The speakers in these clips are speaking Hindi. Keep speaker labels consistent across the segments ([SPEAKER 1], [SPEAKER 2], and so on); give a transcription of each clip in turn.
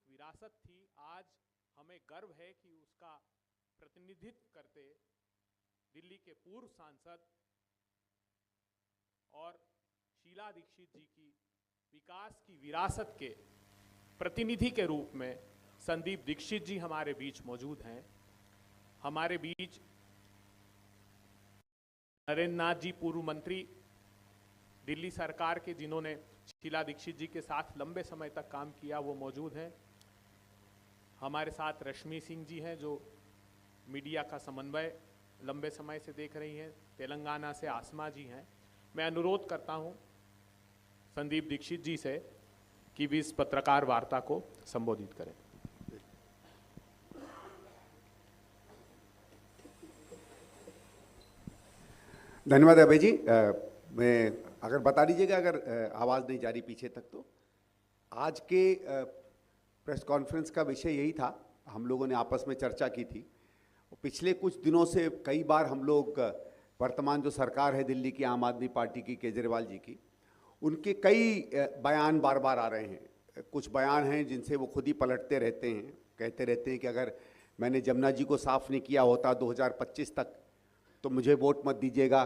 [SPEAKER 1] विरासत थी, आज हमें गर्व है कि उसका प्रतिनिधित्व करते दिल्ली के पूर्व सांसद और शीला दीक्षित जी की विकास की विरासत के प्रतिनिधि के रूप में संदीप दीक्षित जी हमारे बीच मौजूद हैं। हमारे बीच नरेंद्र नाथ जी, पूर्व मंत्री दिल्ली सरकार के, जिन्होंने शीला दीक्षित जी के साथ लंबे समय तक काम किया, वो मौजूद हैं। हमारे साथ रश्मि सिंह जी हैं, जो मीडिया का समन्वय लंबे समय से देख रही हैं। तेलंगाना से आसमा जी हैं। मैं अनुरोध करता हूं संदीप दीक्षित जी से कि भी इस पत्रकार वार्ता को संबोधित करें।
[SPEAKER 2] धन्यवाद अभय जी। मैं अगर बता दीजिएगा अगर आवाज़ नहीं जा रही पीछे तक, तो आज के प्रेस कॉन्फ्रेंस का विषय यही था। हम लोगों ने आपस में चर्चा की थी। पिछले कुछ दिनों से कई बार हम लोग वर्तमान जो सरकार है दिल्ली की, आम आदमी पार्टी की, केजरीवाल जी की, उनके कई बयान बार बार आ रहे हैं। कुछ बयान हैं जिनसे वो खुद ही पलटते रहते हैं, कहते रहते हैं कि अगर मैंने जमुना जी को साफ़ नहीं किया होता 2025 तक तो मुझे वोट मत दीजिएगा।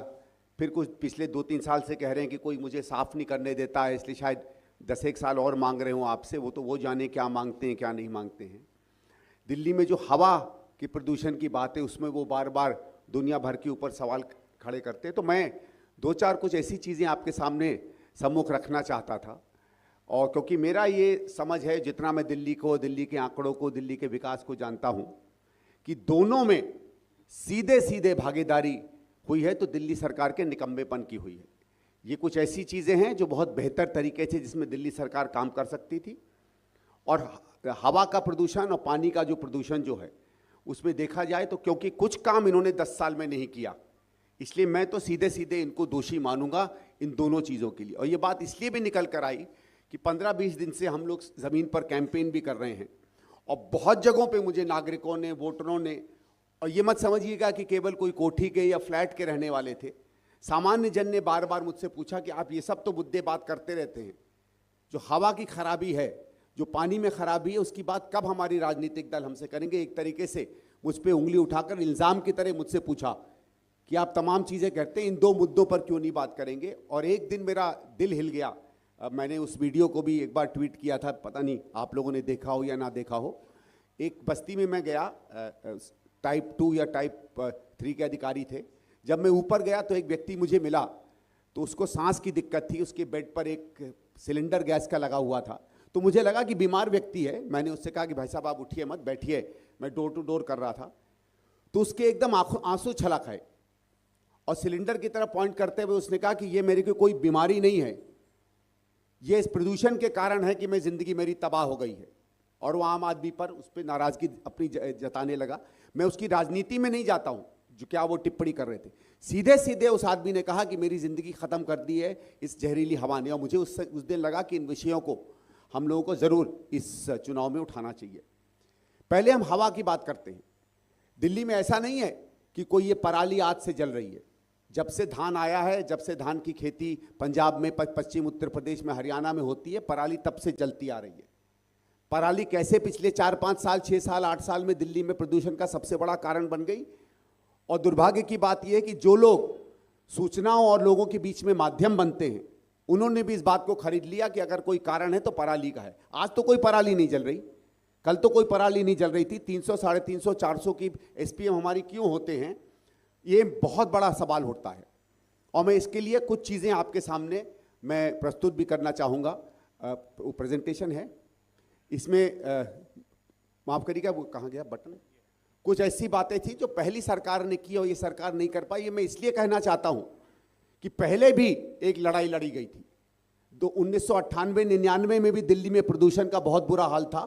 [SPEAKER 2] फिर कुछ पिछले 2-3 साल से कह रहे हैं कि कोई मुझे साफ़ नहीं करने देता है, इसलिए शायद 10-1 साल और मांग रहे हो आपसे। वो तो वो जाने क्या मांगते हैं क्या नहीं मांगते हैं। दिल्ली में जो हवा के प्रदूषण की बात है, उसमें वो बार बार दुनिया भर के ऊपर सवाल खड़े करते हैं। तो मैं 2-4 कुछ ऐसी चीज़ें आपके सामने सम्मुख रखना चाहता था। और क्योंकि मेरा ये समझ है, जितना मैं दिल्ली को, दिल्ली के आंकड़ों को, दिल्ली के विकास को जानता हूँ, कि दोनों में सीधे सीधे भागीदारी हुई है तो दिल्ली सरकार के निकम्मेपन की हुई है। ये कुछ ऐसी चीज़ें हैं जो बहुत बेहतर तरीके से जिसमें दिल्ली सरकार काम कर सकती थी। और हवा का प्रदूषण और पानी का जो प्रदूषण जो है, उसमें देखा जाए तो क्योंकि कुछ काम इन्होंने 10 साल में नहीं किया, इसलिए मैं तो सीधे सीधे इनको दोषी मानूंगा इन दोनों चीज़ों के लिए। और ये बात इसलिए भी निकल कर आई कि 15-20 दिन से हम लोग ज़मीन पर कैंपेन भी कर रहे हैं और बहुत जगहों पे मुझे नागरिकों ने, वोटरों ने, और ये मत समझिएगा कि केवल कोई कोठी के या फ्लैट के रहने वाले थे, सामान्य जन ने बार बार मुझसे पूछा कि आप ये सब तो मुद्दे बात करते रहते हैं, जो हवा की खराबी है, जो पानी में खराबी है, उसकी बात कब हमारी राजनीतिक दल हमसे करेंगे। एक तरीके से मुझ पर उंगली उठाकर इल्ज़ाम की तरह मुझसे पूछा कि आप तमाम चीज़ें कहते हैं, इन 2 मुद्दों पर क्यों नहीं बात करेंगे। और एक दिन मेरा दिल हिल गया। मैंने उस वीडियो को भी एक बार ट्वीट किया था, पता नहीं आप लोगों ने देखा हो या ना देखा हो। एक बस्ती में मैं गया, टाइप 2 या टाइप 3 के अधिकारी थे। जब मैं ऊपर गया तो एक व्यक्ति मुझे मिला, तो उसको सांस की दिक्कत थी, उसके बेड पर एक सिलेंडर गैस का लगा हुआ था। तो मुझे लगा कि बीमार व्यक्ति है। मैंने उससे कहा कि भाई साहब आप उठिए मत, बैठिए। मैं डोर टू डोर कर रहा था। तो उसके एकदम आंसू छलक है और सिलेंडर की तरफ पॉइंट करते हुए उसने कहा कि ये मेरी कोई बीमारी नहीं है, ये इस प्रदूषण के कारण है कि मैं ज़िंदगी मेरी तबाह हो गई है। और वो आम आदमी पर उस पर नाराज़गी अपनी जताने लगा। मैं उसकी राजनीति में नहीं जाता हूँ जो क्या वो टिप्पणी कर रहे थे। सीधे सीधे उस आदमी ने कहा कि मेरी ज़िंदगी ख़त्म कर दी है इस जहरीली हवा ने। और मुझे उस दिन लगा कि इन विषयों को हम लोगों को ज़रूर इस चुनाव में उठाना चाहिए। पहले हम हवा की बात करते हैं। दिल्ली में ऐसा नहीं है कि कोई ये पराली आज से जल रही है। जब से धान आया है, जब से धान की खेती पंजाब में, पश्चिम उत्तर प्रदेश में, हरियाणा में होती है, पराली तब से जलती आ रही है। पराली कैसे पिछले 4-5 साल, 6 साल, 8 साल में दिल्ली में प्रदूषण का सबसे बड़ा कारण बन गई। और दुर्भाग्य की बात यह है कि जो लोग सूचनाओं और लोगों के बीच में माध्यम बनते हैं, उन्होंने भी इस बात को खरीद लिया कि अगर कोई कारण है तो पराली का है। आज तो कोई पराली नहीं जल रही, कल तो कोई पराली नहीं जल रही थी। 300, 350, 400 की SPM हमारी क्यों होते हैं, ये बहुत बड़ा सवाल उठता है। और मैं इसके लिए कुछ चीज़ें आपके सामने मैं प्रस्तुत भी करना चाहूँगा। प्रेजेंटेशन है, इसमें माफ़ करिएगा, वो कहाँ गया बटन। कुछ ऐसी बातें थी जो पहली सरकार ने की और ये सरकार नहीं कर पाई। ये मैं इसलिए कहना चाहता हूँ कि पहले भी एक लड़ाई लड़ी गई थी। 1998-99 में भी दिल्ली में प्रदूषण का बहुत बुरा हाल था।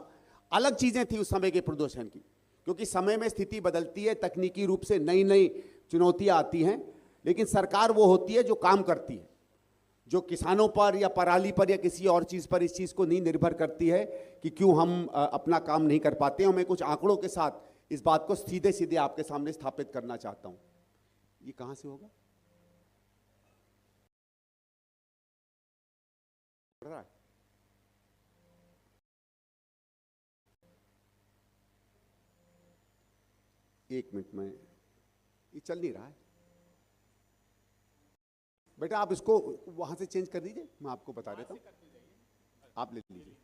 [SPEAKER 2] अलग चीज़ें थी उस समय के प्रदूषण की, क्योंकि समय में स्थिति बदलती है, तकनीकी रूप से नई नई चुनौतियाँ आती हैं। लेकिन सरकार वो होती है जो काम करती है, जो किसानों पर या पराली पर या किसी और चीज़ पर इस चीज़ को नहीं निर्भर करती है कि क्यों हम अपना काम नहीं कर पाते हैं। और मैं कुछ आंकड़ों के साथ इस बात को सीधे सीधे आपके सामने स्थापित करना चाहता हूँ। ये कहाँ से होगा? एक मिनट में, ये चल नहीं रहा है बेटा, आप इसको वहां से चेंज कर दीजिए, मैं आपको बता देता हूं, आप ले लीजिए।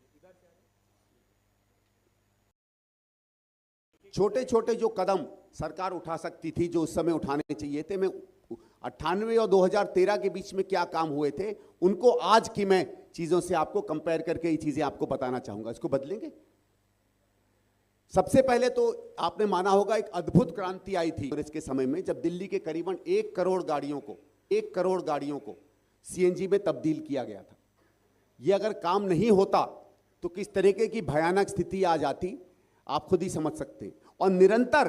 [SPEAKER 2] छोटे छोटे जो कदम सरकार उठा सकती थी, जो उस समय उठाने चाहिए थे, मैं 98 और 2013 के बीच में क्या काम हुए थे, उनको आज की मैं चीजों से आपको कंपेयर करके ये चीजें आपको बताना चाहूंगा। इसको बदलेंगे। सबसे पहले तो आपने माना होगा एक अद्भुत क्रांति आई थी और इसके समय में, जब दिल्ली के करीबन 1 करोड़ गाड़ियों को सीएनजी में तब्दील किया गया था। ये अगर काम नहीं होता तो किस तरीके की भयानक स्थिति आ जाती, आप खुद ही समझ सकते हैं। और निरंतर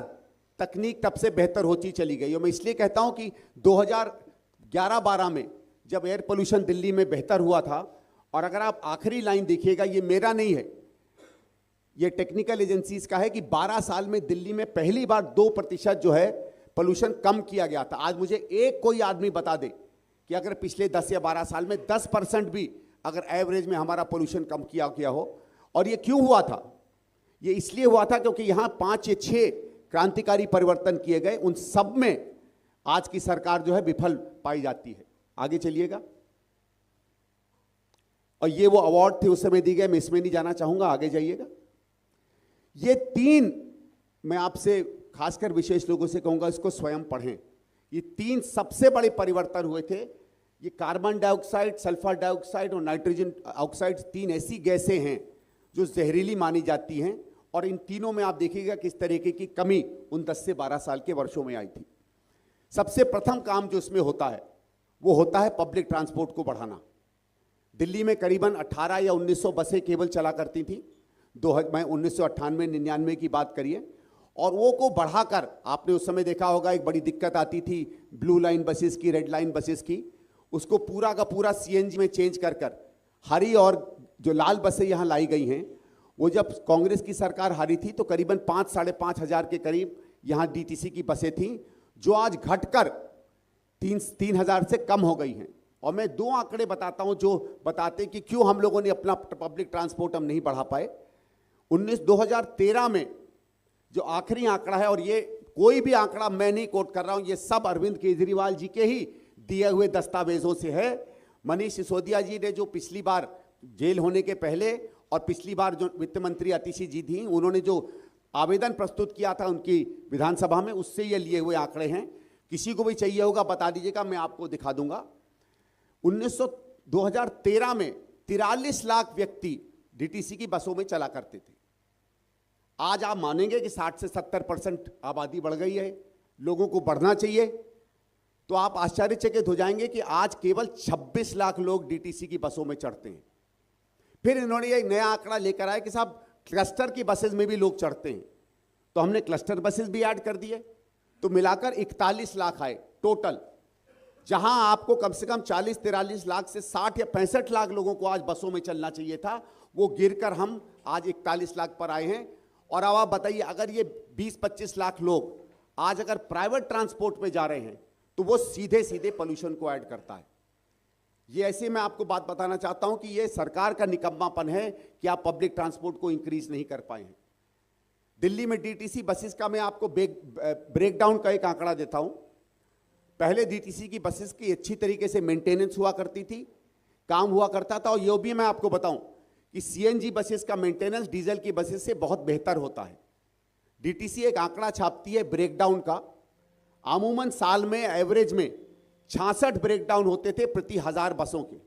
[SPEAKER 2] तकनीक तब से बेहतर होती चली गई। और मैं इसलिए कहता हूं कि 2011-12 में जब एयर पोल्यूशन दिल्ली में बेहतर हुआ था, और अगर आप आखिरी लाइन देखिएगा, ये मेरा नहीं है, ये टेक्निकल एजेंसीज का है, कि 12 साल में दिल्ली में पहली बार 2% जो है पोल्यूशन कम किया गया था। आज मुझे एक कोई आदमी बता दे कि अगर पिछले 10 या 12 साल में 10% भी अगर एवरेज में हमारा पोल्यूशन कम किया हो। और ये क्यों हुआ था? ये इसलिए हुआ था क्योंकि यहां 5 या 6 क्रांतिकारी परिवर्तन किए गए, उन सब में आज की सरकार जो है विफल पाई जाती है। आगे चलिएगा। और ये वो अवार्ड थे उस समय दिए गए, मैं इसमें नहीं जाना चाहूंगा, आगे जाइएगा। ये 3 मैं आपसे खासकर विशेष लोगों से कहूंगा, इसको स्वयं पढ़ें। ये 3 सबसे बड़े परिवर्तन हुए थे। ये कार्बन डाइऑक्साइड, सल्फर डाइऑक्साइड और नाइट्रोजन ऑक्साइड 3 ऐसी गैसें हैं जो जहरीली मानी जाती हैं, और इन तीनों में आप देखिएगा किस तरीके की कमी उन 10 से 12 साल के वर्षों में आई थी। सबसे प्रथम काम जो इसमें होता है वो होता है पब्लिक ट्रांसपोर्ट को बढ़ाना। दिल्ली में करीबन 18 या 1900 बसें केवल चला करती थी, मैं 1998-99 की बात करिए, और वो को बढ़ाकर आपने उस समय देखा होगा एक बड़ी दिक्कत आती थी ब्लू लाइन बसेस की, रेड लाइन बसेस की, उसको पूरा का पूरा सीएनजी में चेंज कर हरी और जो लाल बसें यहाँ लाई गई हैं, वो जब कांग्रेस की सरकार हारी थी तो करीबन 5-5.5 हज़ार के करीब यहाँ डीटीसी की बसें थीं, जो आज घटकर 3,000 से कम हो गई हैं। और मैं 2 आंकड़े बताता हूं जो बताते कि क्यों हम लोगों ने अपना पब्लिक ट्रांसपोर्ट हम नहीं बढ़ा पाए। 2013 में जो आखिरी आंकड़ा है, और ये कोई भी आंकड़ा मैं नहीं कोट कर रहा हूं, ये सब अरविंद केजरीवाल जी के ही दिए हुए दस्तावेजों से है। मनीष सिसोदिया जी ने जो पिछली बार जेल होने के पहले और पिछली बार जो वित्त मंत्री आतिशी जी थी, उन्होंने जो आवेदन प्रस्तुत किया था उनकी विधानसभा में, उससे ये लिए हुए आंकड़े हैं। किसी को भी चाहिए होगा बता दीजिएगा, मैं आपको दिखा दूंगा। 2013 में 43 लाख व्यक्ति डीटीसी की बसों में चला करते थे। आज आप मानेंगे कि 60 से 70% आबादी बढ़ गई है, लोगों को बढ़ना चाहिए, तो आप आश्चर्यचकित हो जाएंगे कि आज केवल 26 लाख लोग डीटीसी की बसों में चढ़ते हैं। फिर इन्होंने एक नया आंकड़ा लेकर आया कि साहब क्लस्टर की बसेस में भी लोग चढ़ते हैं, तो हमने क्लस्टर बसेस भी ऐड कर दिए, तो मिलाकर 41 लाख आए टोटल। जहां आपको कम से कम 40-43 लाख से 60 या 65 लाख लोगों को आज बसों में चलना चाहिए था, वो गिरकर हम आज 41 लाख पर आए हैं। और अब आप बताइए, अगर ये 20-25 लाख लोग आज अगर प्राइवेट ट्रांसपोर्ट पे जा रहे हैं तो वो सीधे सीधे पोल्यूशन को ऐड करता है। ये ऐसे मैं आपको बात बताना चाहता हूं कि ये सरकार का निकम्मापन है कि आप पब्लिक ट्रांसपोर्ट को इंक्रीज नहीं कर पाए हैं। दिल्ली में डीटीसी बसेस का मैं आपको ब्रेकडाउन का एक आंकड़ा देता हूं। पहले डीटीसी की बसेस की अच्छी तरीके से मेंटेनेंस हुआ करती थी, काम हुआ करता था, और ये भी मैं आपको बताऊं कि सीएनजी बसेस का मेंटेनेंस डीजल की बसेस से बहुत बेहतर होता है। डीटीसी एक आंकड़ा छापती है ब्रेकडाउन का, अमूमन साल में एवरेज में 66 ब्रेकडाउन होते थे प्रति 1000 बसों के।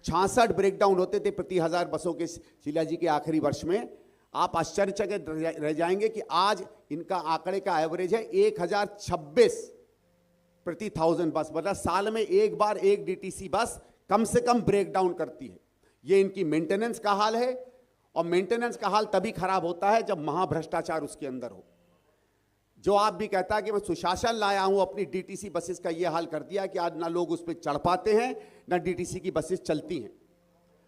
[SPEAKER 2] 66 ब्रेकडाउन होते थे प्रति 1000 बसों के शीला जी के आखिरी वर्ष में। आप आश्चर्यचकित रह जाएंगे कि आज इनका आंकड़े का एवरेज है 1026 प्रति 1000 बस, मतलब साल में एक बार एक डीटीसी बस कम से कम ब्रेकडाउन करती है। ये इनकी मेंटेनेंस का हाल है, और मेंटेनेंस का हाल तभी खराब होता है जब महाभ्रष्टाचार उसके अंदर हो। जो आप भी कहता है कि मैं सुशासन लाया हूं, अपनी डीटीसी बसेस का ये हाल कर दिया कि आज ना लोग उस पर चढ़ पाते हैं ना डीटीसी की बसेस चलती हैं।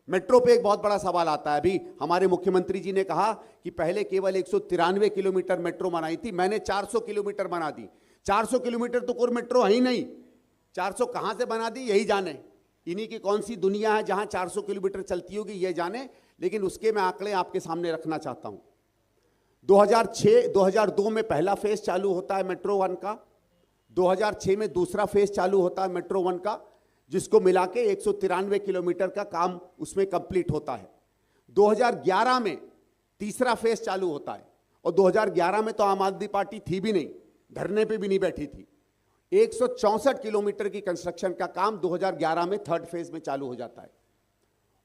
[SPEAKER 2] मेट्रो पे एक बहुत बड़ा सवाल आता है। अभी हमारे मुख्यमंत्री जी ने कहा कि पहले केवल 193 किलोमीटर मेट्रो बनाई थी, मैंने 400 किलोमीटर बना दी। 400 किलोमीटर तो कोई मेट्रो है ही नहीं, 400 कहां से बना दी यही जाने। इन्हीं की कौन सी दुनिया है जहां 400 किलोमीटर चलती होगी ये जाने, लेकिन उसके मैं आंकड़े आपके सामने रखना चाहता हूं। 2002 में पहला फेज चालू होता है मेट्रो 1 का, 2006 में दूसरा फेज चालू होता है मेट्रो 1 का, जिसको मिला के 193 किलोमीटर का काम उसमें कंप्लीट होता है। 2011 में तीसरा फेज चालू होता है, और 2011 में तो आम आदमी पार्टी थी भी नहीं, धरने पे भी नहीं बैठी थी। 164 किलोमीटर की कंस्ट्रक्शन का काम 2011 में थर्ड फेज में चालू हो जाता है,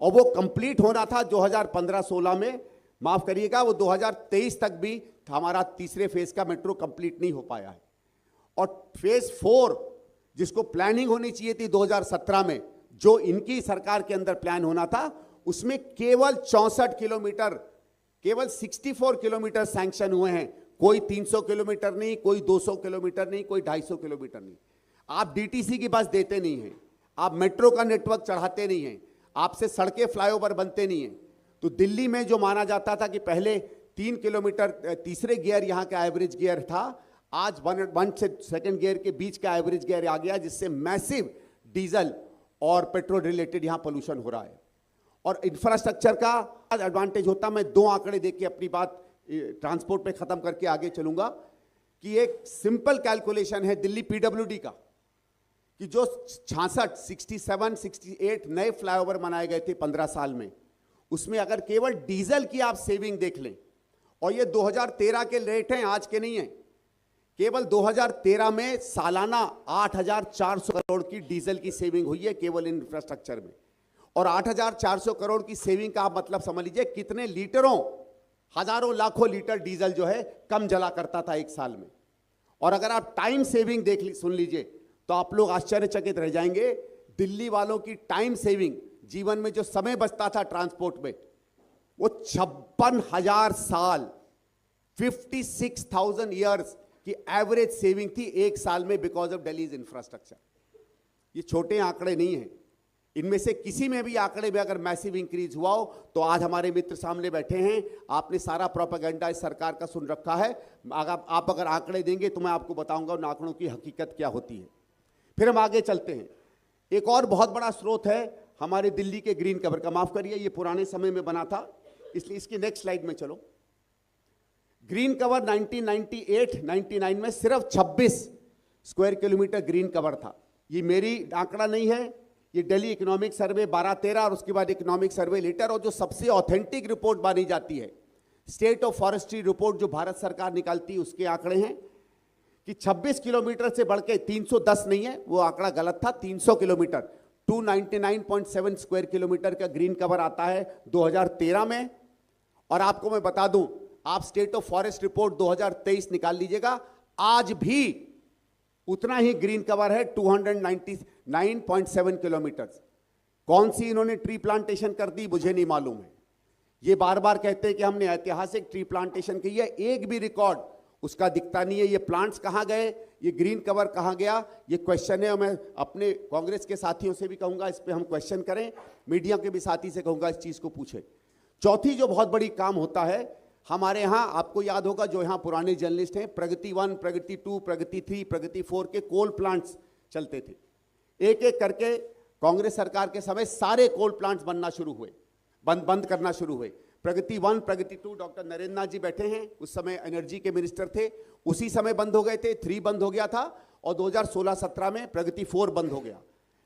[SPEAKER 2] और वो कंप्लीट होना था 2015-16 में, माफ करिएगा वो 2023 तक भी हमारा तीसरे फेज का मेट्रो कंप्लीट नहीं हो पाया है। और फेज 4 जिसको प्लानिंग होनी चाहिए थी 2017 में, जो इनकी सरकार के अंदर प्लान होना था, उसमें केवल 64 किलोमीटर, केवल 64 किलोमीटर सैंक्शन हुए हैं। कोई 300 किलोमीटर नहीं, कोई 200 किलोमीटर नहीं, कोई 250 किलोमीटर नहीं। आप डीटीसी की बस देते नहीं हैं, आप मेट्रो का नेटवर्क चढ़ाते नहीं हैं, आपसे सड़कें फ्लाईओवर बनते नहीं हैं। तो दिल्ली में जो माना जाता था कि पहले 3 किलोमीटर तीसरे गियर यहाँ का एवरेज गियर था, आज 1 से सेकंड गियर के बीच का एवरेज गियर आ गया, जिससे मैसिव डीजल और पेट्रोल रिलेटेड यहाँ पोल्यूशन हो रहा है। और इंफ्रास्ट्रक्चर का एडवांटेज होता, मैं 2 आंकड़े देख के अपनी बात ट्रांसपोर्ट पे खत्म करके आगे चलूंगा, कि एक सिंपल कैलकुलेशन है दिल्ली पीडब्ल्यूडी का, कि जो 67, 68 नए फ्लाईओवर बनाए गए थे 15 साल में, उसमें अगर केवल डीजल की आप सेविंग देख लें, और ये 2013 के रेट हैं, आज के नहीं हैं, केवल 2013 में सालाना 8,400 करोड़ की डीजल की सेविंग हुई है केवल इंफ्रास्ट्रक्चर में। और 8,400 करोड़ की सेविंग का आप मतलब समझ लीजिए कितने लीटरों, हजारों लाखों लीटर डीजल जो है कम जला करता था एक साल में। और अगर आप टाइम सेविंग सुन लीजिए तो आप लोग आश्चर्यचकित रह जाएंगे। दिल्ली वालों की टाइम सेविंग, जीवन में जो समय बचता था ट्रांसपोर्ट में, वो 56,000 साल, 56,000 ईयर्स की एवरेज सेविंग थी एक साल में, बिकॉज ऑफ दिल्लीज इंफ्रास्ट्रक्चर। ये छोटे आंकड़े नहीं हैं, इनमें से किसी में भी आंकड़े में अगर मैसिव इंक्रीज हुआ हो तो आज हमारे मित्र सामने बैठे हैं, आपने सारा प्रोपेगेंडा इस सरकार का सुन रखा है। आप अगर आंकड़े देंगे तो मैं आपको बताऊंगा उन आंकड़ों की हकीकत क्या होती है। फिर हम आगे चलते हैं। एक और बहुत बड़ा स्रोत है हमारे दिल्ली के ग्रीन कवर का, माफ करिए ये पुराने समय में बना था, इसलिए इसकी नेक्स्ट स्लाइड में चलो। ग्रीन कवर 1998-99 में सिर्फ 26 स्क्वायर किलोमीटर ग्रीन कवर था। ये मेरी आंकड़ा नहीं है, ये दिल्ली इकोनॉमिक सर्वे 12-13 और उसके बाद इकोनॉमिक सर्वे लेटर, और जो सबसे ऑथेंटिक रिपोर्ट मानी जाती है स्टेट ऑफ फॉरेस्ट्री रिपोर्ट जो भारत सरकार निकालती है, उसके आंकड़े हैं कि 26 किलोमीटर से बढ़ के 310 नहीं है, वो आंकड़ा गलत था, 300 किलोमीटर 299.7 स्क्वायर किलोमीटर का ग्रीन कवर आता है 2013 में। और आपको मैं बता दूं, आप स्टेट ऑफ फॉरेस्ट रिपोर्ट 2023 निकाल लीजिएगा, आज भी उतना ही ग्रीन कवर है 299.7 किलोमीटर। कौन सी इन्होंने ट्री प्लांटेशन कर दी मुझे नहीं मालूम है। ये बार बार कहते हैं कि हमने ऐतिहासिक ट्री प्लांटेशन की है, एक भी रिकॉर्ड उसका दिखता नहीं है। ये प्लांट्स कहां गए, ये ग्रीन कवर कहां गया, ये क्वेश्चन है। और मैं अपने कांग्रेस के साथियों से भी कहूंगा इस पे हम क्वेश्चन करें, मीडिया के भी साथी से कहूंगा इस चीज को पूछे। चौथी जो बहुत बड़ी काम होता है हमारे यहाँ, आपको याद होगा जो यहाँ पुराने जर्नलिस्ट हैं, प्रगति 1, प्रगति 2, प्रगति 3, प्रगति 4 के कोल प्लांट्स चलते थे। एक एक करके कांग्रेस सरकार के समय सारे कोल प्लांट्स बनना शुरू हुए, बंद करना शुरू हुए। प्रगति 1, प्रगति 2 डॉक्टर नरेंद्र नाथ जी बैठे हैं, उस समय एनर्जी के मिनिस्टर थे, उसी समय बंद हो गए थे। 3 बंद हो गया था और 2016-17 में प्रगति 4 बंद हो गया।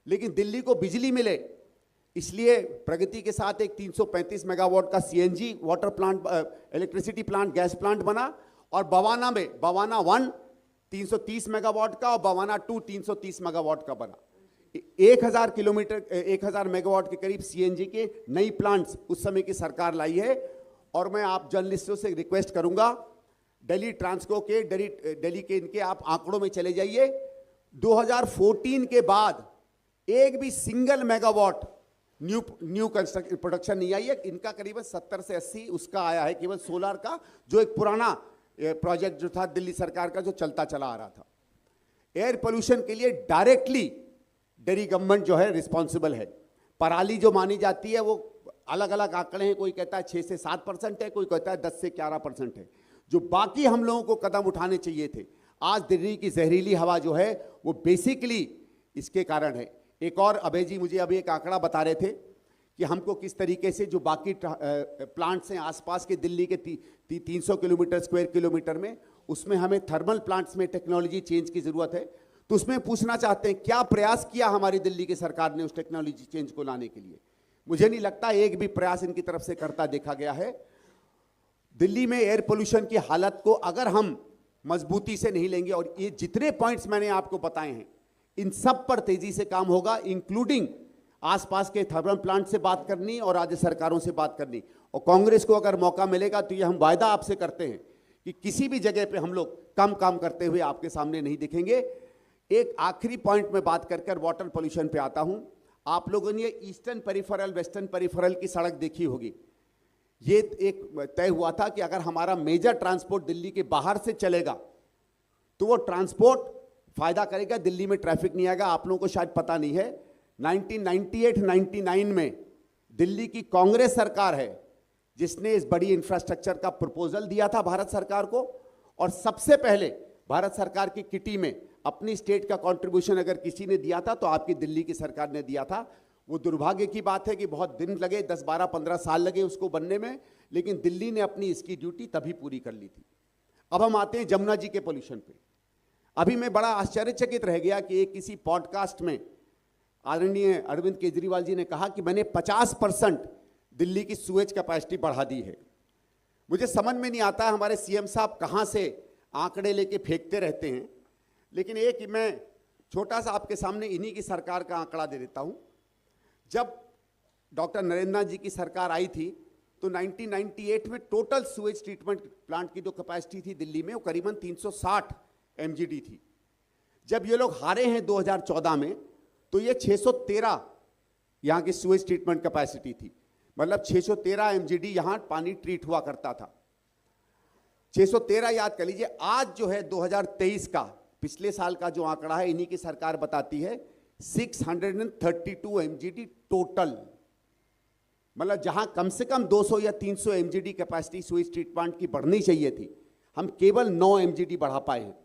[SPEAKER 2] लेकिन दिल्ली को बिजली मिले इसलिए प्रगति के साथ एक 335 मेगावाट का CNG water plant, electricity plant, gas plant बना। और बवाना में बवाना 1 330 मेगावाट का और बवाना 2 330 मेगावाट का बना। 1000 मेगावाट के करीब सीएनजी के नई प्लांट्स उस समय की सरकार लाई है। और मैं आप जर्नलिस्टों से रिक्वेस्ट करूंगा, दिल्ली ट्रांसको के, दिल्ली के इनके आप आंकड़ों में चले जाइए। 2014 के बाद एक भी single megawatt new construction production नहीं आई है। इनका करीबन 70 से 80 उसका आया है, केवल सोलर का, जो एक पुराना प्रोजेक्ट जो था दिल्ली सरकार का, जो चलता चला आ रहा था। एयर पोल्यूशन के लिए डायरेक्टली दिल्ली गवर्नमेंट जो है रिस्पॉन्सिबल है। पराली जो मानी जाती है वो अलग अलग आंकड़े हैं, कोई कहता है 6 से 7% है, कोई कहता है 10 से 11% है। जो बाकी हम लोगों को कदम उठाने चाहिए थे, आज दिल्ली की जहरीली हवा जो है वो बेसिकली इसके कारण है। एक और अभय जी मुझे अभी एक आंकड़ा बता रहे थे कि हमको किस तरीके से जो बाकी प्लांट्स हैं आसपास के दिल्ली के 300 किलोमीटर स्क्वायर किलोमीटर में, उसमें हमें थर्मल प्लांट्स में टेक्नोलॉजी चेंज की ज़रूरत है। तो उसमें पूछना चाहते हैं क्या प्रयास किया हमारी दिल्ली की सरकार ने उस टेक्नोलॉजी चेंज को लाने के लिए। मुझे नहीं लगता एक भी प्रयास इनकी तरफ से करता देखा गया है। दिल्ली में एयर पोल्यूशन की हालत को अगर हम मजबूती से नहीं लेंगे, और ये जितने पॉइंट्स मैंने आपको बताए हैं इन सब पर तेजी से काम होगा, इंक्लूडिंग आसपास के थर्मल प्लांट से बात करनी और राज्य सरकारों से बात करनी। और कांग्रेस को अगर मौका मिलेगा तो ये हम वायदा आपसे करते हैं कि किसी भी जगह पे हम लोग कम काम करते हुए आपके सामने नहीं दिखेंगे। एक आखिरी पॉइंट में बात कर वाटर पोल्यूशन पे आता हूं। आप लोगों ने ईस्टर्न पेरिफेरल वेस्टर्न पेरिफेरल की सड़क देखी होगी। ये एक तय हुआ था कि अगर हमारा मेजर ट्रांसपोर्ट दिल्ली के बाहर से चलेगा तो वो ट्रांसपोर्ट फायदा करेगा, दिल्ली में ट्रैफिक नहीं आएगा। आप लोगों को शायद पता नहीं है, 1998-99 में दिल्ली की कांग्रेस सरकार है जिसने इस बड़ी इंफ्रास्ट्रक्चर का प्रपोजल दिया था भारत सरकार को, और सबसे पहले भारत सरकार की किटी में अपनी स्टेट का कंट्रीब्यूशन अगर किसी ने दिया था तो आपकी दिल्ली की सरकार ने दिया था। वो दुर्भाग्य की बात है कि बहुत दिन लगे, 10, 12, 15 साल लगे उसको बनने में, लेकिन दिल्ली ने अपनी इसकी ड्यूटी तभी पूरी कर ली थी। अब हम आते हैं जमुना जी के पोल्यूशन पे। अभी मैं बड़ा आश्चर्यचकित रह गया कि एक किसी पॉडकास्ट में आदरणीय अरविंद केजरीवाल जी ने कहा कि मैंने 50% दिल्ली की सूएज कैपेसिटी बढ़ा दी है। मुझे समझ में नहीं आता हमारे सीएम साहब कहाँ से आंकड़े लेके फेंकते रहते हैं, लेकिन एक मैं छोटा सा आपके सामने इन्हीं की सरकार का आंकड़ा दे देता हूँ। जब डॉक्टर नरेंद्र नाथ जी की सरकार आई थी तो 1998 में टोटल सूएज ट्रीटमेंट प्लांट की जो कैपेसिटी थी दिल्ली में वो करीबन 360 MGD थी। जब ये लोग हारे हैं 2014 में तो ये 613 यहाँ की सूएज ट्रीटमेंट कैपेसिटी थी, मतलब 613 MGD यहाँ पानी ट्रीट हुआ करता था। 613 याद कर लीजिए। आज जो है 2023 का, पिछले साल का जो आंकड़ा है इन्हीं की सरकार बताती है 632 MGD टोटल, मतलब जहां कम से कम 200 या 300 MGD कैपेसिटी सूएज ट्रीटमेंट की बढ़नी चाहिए थी, हम केवल 9 MGD बढ़ा पाए हैं।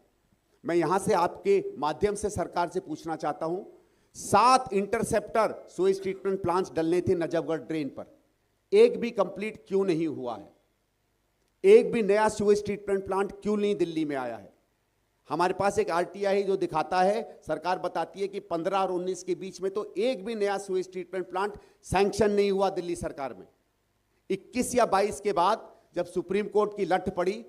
[SPEAKER 2] मैं यहां से आपके माध्यम से सरकार से पूछना चाहता हूं, 7 इंटरसेप्टर सूएज ट्रीटमेंट प्लांट्स डलने थे नजफगढ़ ड्रेन पर, एक भी कंप्लीट क्यों नहीं हुआ है? एक भी नया सूएज ट्रीटमेंट प्लांट क्यों नहीं दिल्ली में आया है? हमारे पास एक RTI जो दिखाता है, सरकार बताती है कि 15 और 19 के बीच में तो एक भी नया सूएज ट्रीटमेंट प्लांट सैंक्शन नहीं हुआ दिल्ली सरकार में। 21 या 22 के बाद जब सुप्रीम कोर्ट की लठ पड़ी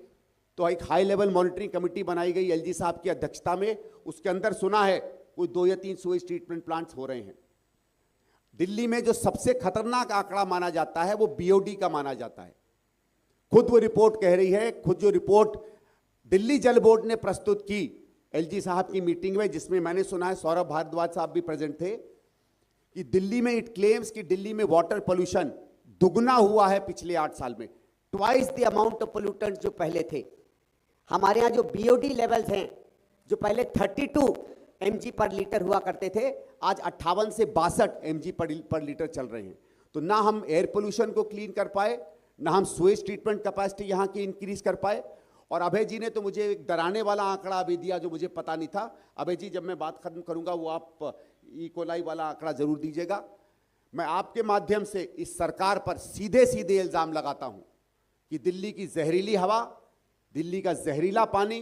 [SPEAKER 2] तो एक हाई लेवल मॉनिटरिंग कमेटी बनाई गई LG साहब की अध्यक्षता में। उसके अंदर सुना है कोई 2 या 3 सूएज ट्रीटमेंट प्लांट्स हो रहे हैं। दिल्ली में जो सबसे खतरनाक आंकड़ा माना जाता है वो BOD का माना जाता है। खुद वो रिपोर्ट कह रही है, खुद जो रिपोर्ट दिल्ली जल बोर्ड ने प्रस्तुत की LG साहब की मीटिंग में, जिसमें मैंने सुना है सौरभ भारद्वाज साहब भी प्रेजेंट थे, कि दिल्ली में इट क्लेम्स कि दिल्ली में वाटर पोल्यूशन दुगना हुआ है पिछले 8 साल में,
[SPEAKER 3] twice the amount of pollutants जो पहले थे। हमारे यहाँ जो BOD लेवल्स हैं जो पहले 32 mg पर लीटर हुआ करते थे,
[SPEAKER 2] आज 58 से 62 mg पर लीटर चल रहे हैं। तो ना हम एयर पोल्यूशन को क्लीन कर पाए, ना हम सूएज ट्रीटमेंट कैपेसिटी यहाँ की इंक्रीज कर पाए। और अभय जी ने तो मुझे एक डराने वाला आंकड़ा अभी दिया जो मुझे पता नहीं था। अभय जी, जब मैं बात खत्म करूंगा वो आप इकोलाई वाला आंकड़ा जरूर दीजिएगा। मैं आपके माध्यम से इस सरकार पर सीधे सीधे इल्जाम लगाता हूं कि दिल्ली की जहरीली हवा, दिल्ली का जहरीला पानी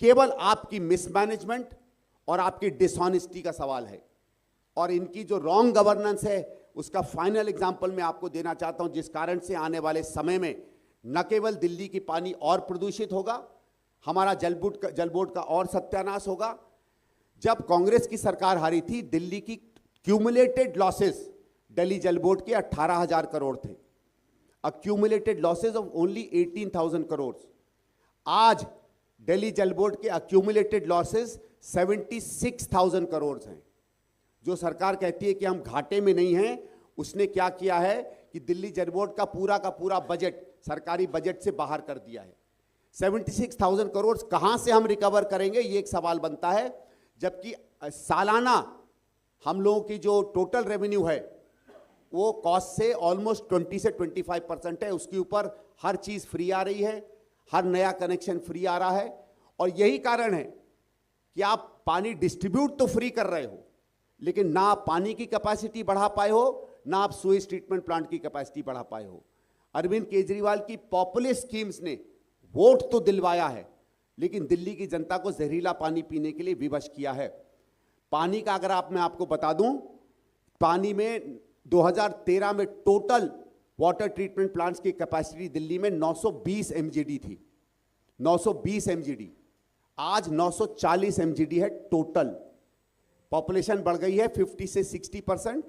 [SPEAKER 2] केवल आपकी मिसमैनेजमेंट और आपकी डिसऑनेस्टी का सवाल है। और इनकी जो रॉन्ग गवर्नेंस है उसका फाइनल एग्जाम्पल मैं आपको देना चाहता हूं, जिस कारण से आने वाले समय में न केवल दिल्ली की पानी और प्रदूषित होगा, हमारा जल बोर्ड का और सत्यानाश होगा। जब कांग्रेस की सरकार हारी थी, दिल्ली की क्यूमुलेटेड लॉसेस दिल्ली जल बोर्ड के 18,000 करोड़ थे, accumulated losses of only 18,000 crore. आज दिल्ली जल बोर्ड के अक्यूमुलेटेड लॉसेस 76,000 करोड़ हैं। जो सरकार कहती है कि हम घाटे में नहीं हैं, उसने क्या किया है कि दिल्ली जल बोर्ड का पूरा बजट सरकारी बजट से बाहर कर दिया है। 76,000 करोड़ कहां से हम रिकवर करेंगे, ये एक सवाल बनता है। जबकि सालाना हम लोगों की जो टोटल रेवेन्यू है वो कॉस्ट से ऑलमोस्ट 20 से 25% है। उसके ऊपर हर चीज फ्री आ रही है, हर नया कनेक्शन फ्री आ रहा है। और यही कारण है कि आप पानी डिस्ट्रीब्यूट तो फ्री कर रहे हो, लेकिन ना आप पानी की कैपेसिटी बढ़ा पाए हो, ना आप सुएज ट्रीटमेंट प्लांट की कैपेसिटी बढ़ा पाए हो। अरविंद केजरीवाल की पॉपुलर स्कीम्स ने वोट तो दिलवाया है, लेकिन दिल्ली की जनता को जहरीला पानी पीने के लिए विवश किया है। पानी का अगर मैं आपको बता दूं, पानी में 2013 में टोटल वाटर ट्रीटमेंट प्लांट्स की कैपेसिटी दिल्ली में 920 एमजीडी थी, 920 एमजीडी। आज 940 एमजीडी है टोटल। पॉपुलेशन बढ़ गई है 50 से 60%।